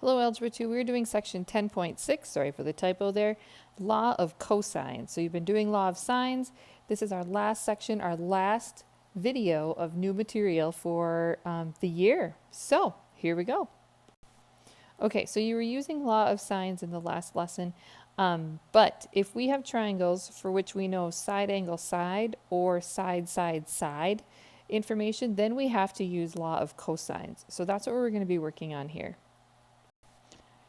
Hello, Algebra 2. We're doing section 10.6. Sorry for the typo there. Law of cosines. So you've been doing law of sines. This is our last section, our last video of new material for the year. So here we go. Okay, so you were using law of sines in the last lesson. But if we have triangles for which we know side angle side or side side side information, then we have to use law of cosines. So that's what we're going to be working on here.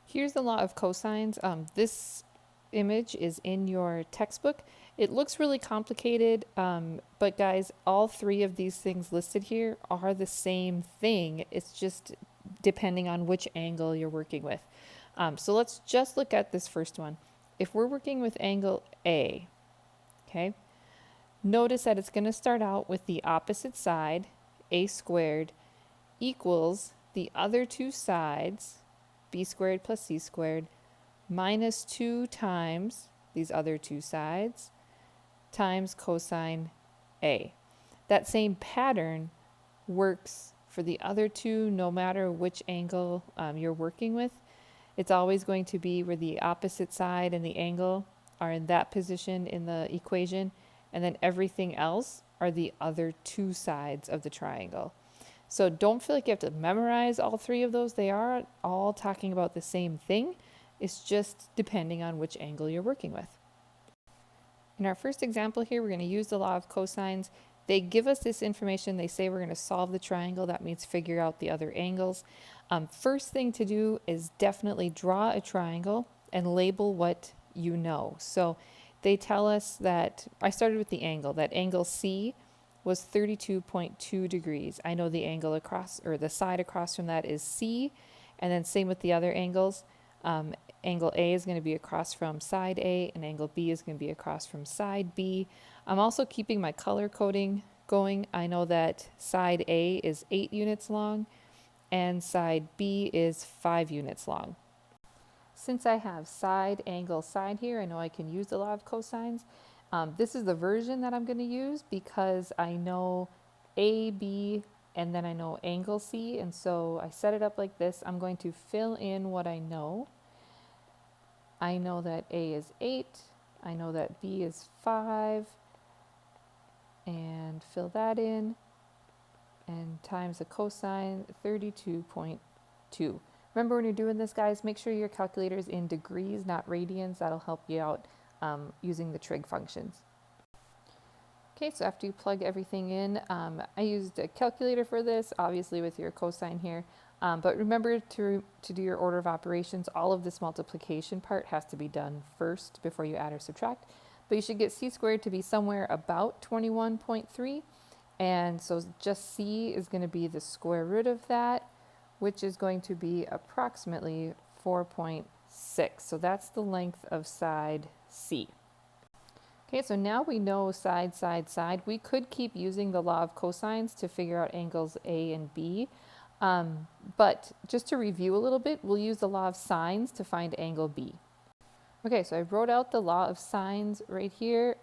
Here's the law of cosines. This image is in your textbook. It looks really complicated, but guys, all three of these things listed here are the same thing. It's just depending on which angle you're working with. So let's just look at this first one. If we're working with angle A, okay, notice that it's going to start out with the opposite side, a squared, equals the other two sides, b squared plus c squared, minus 2 times these other two sides, times cosine A. That same pattern works for the other two no matter which angle you're working with. It's always going to be where the opposite side and the angle are in that position in the equation, and then everything else are the other two sides of the triangle. So don't feel like you have to memorize all three of those. They are all talking about the same thing. It's just depending on which angle you're working with. In our first example here, we're going to use the law of cosines. They give us this information. They say we're going to solve the triangle. That means figure out the other angles. First thing to do is definitely draw a triangle and label what you know. So they tell us that, I started with the angle, that angle C was 32.2 degrees. I know the angle across, or the side across from that is C, and then same with the other angles. Angle A is going to be across from side A, and angle B is going to be across from side B. I'm also keeping my color coding going. I know that side A is 8 units long, and side B is 5 units long. Since I have side, angle, side here, I know I can use the law of cosines. This is the version that I'm going to use because I know A, B, and then I know angle C, and so I set it up like this. I'm going to fill in what I know. I know that A is 8, I know that B is 5, and fill that in, and times the cosine 32.2. Remember when you're doing this, guys, make sure your calculator is in degrees, not radians. That'll help you out using the trig functions. Okay, so after you plug everything in, I used a calculator for this, obviously with your cosine here. But remember to do your order of operations. All of this multiplication part has to be done first before you add or subtract. But you should get c squared to be somewhere about 21.3. And so just c is going to be the square root of that, which is going to be approximately 4.6. So that's the length of side C. Okay, so now we know side, side, side. We could keep using the law of cosines to figure out angles A and B. But just to review a little bit, we'll use the law of sines to find angle B. Okay, so I wrote out the law of sines right here,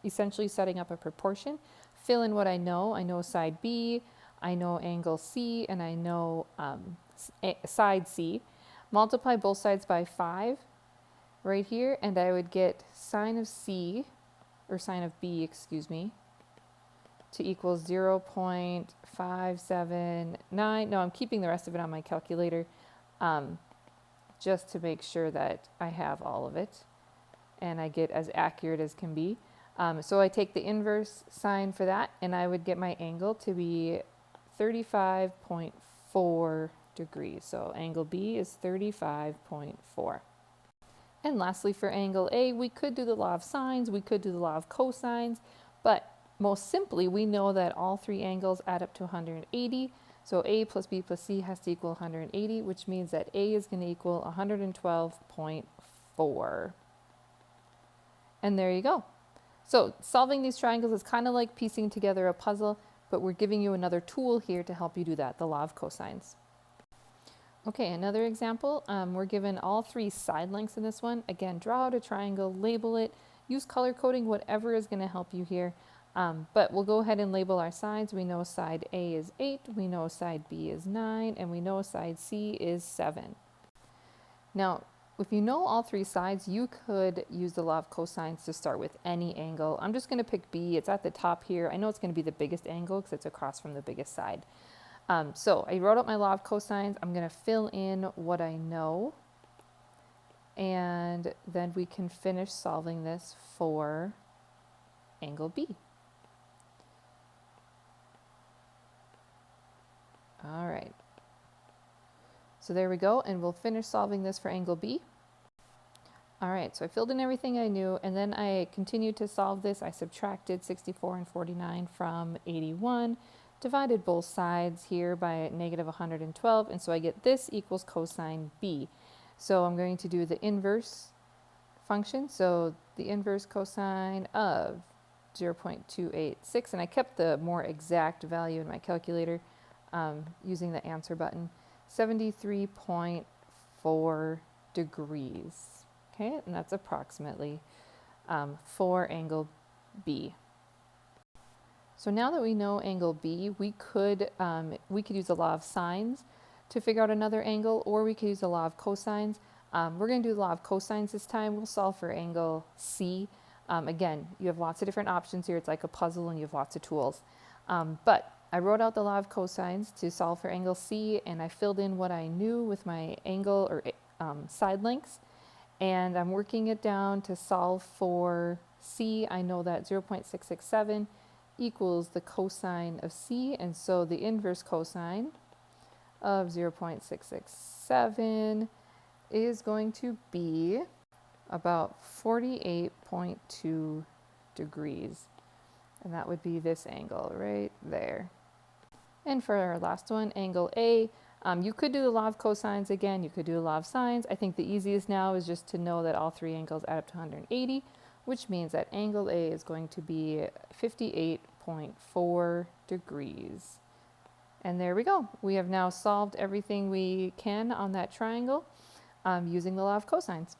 essentially setting up a proportion. Fill in what I know. I know side B, I know angle C, and I know side C. Multiply both sides by 5 right here, and I would get sine of C, or sine of B, excuse me, to equal 0.579. No, I'm keeping the rest of it on my calculator just to make sure that I have all of it and I get as accurate as can be. So I take the inverse sine for that, and I would get my angle to be 35.4 degrees. So angle B is 35.4. And lastly, for angle A, we could do the law of sines, we could do the law of cosines, but most simply, we know that all three angles add up to 180. So A plus B plus C has to equal 180, which means that A is going to equal 112.4. And there you go. So solving these triangles is kind of like piecing together a puzzle, but we're giving you another tool here to help you do that, the law of cosines. Okay, another example, we're given all three side lengths in this one. Again, draw out a triangle, label it, use color coding, whatever is going to help you here. But we'll go ahead and label our sides. We know side A is 8, we know side B is 9, and we know side C is 7. Now, if you know all three sides, you could use the law of cosines to start with any angle. I'm just going to pick B. It's at the top here. I know it's going to be the biggest angle because it's across from the biggest side. So I wrote out my law of cosines. I'm going to fill in what I know, and then we can finish solving this for angle B. All right. So there we go, and we'll finish solving this for angle B. All right, so I filled in everything I knew, and then I continued to solve this. I subtracted 64 and 49 from 81, divided both sides here by negative 112, and so I get this equals cosine B. So I'm going to do the inverse function, so the inverse cosine of 0.286, and I kept the more exact value in my calculator using the answer button, 73.4 degrees. Okay, and that's approximately for angle B. So now that we know angle B, we could use the law of sines to figure out another angle, or we could use the law of cosines. We're going to do the law of cosines this time. We'll solve for angle C. Again, you have lots of different options here. It's like a puzzle and you have lots of tools. But I wrote out the law of cosines to solve for angle C, and I filled in what I knew with my angle or side lengths. And I'm working it down to solve for C. I know that 0.667 equals the cosine of C, and so the inverse cosine of 0.667 is going to be about 48.2 degrees. And that would be this angle right there. And for our last one, angle A, you could do the law of cosines again, you could do the law of sines. I think the easiest now is just to know that all three angles add up to 180, which means that angle A is going to be 58.4 degrees. And there we go. We have now solved everything we can on that triangle using the law of cosines.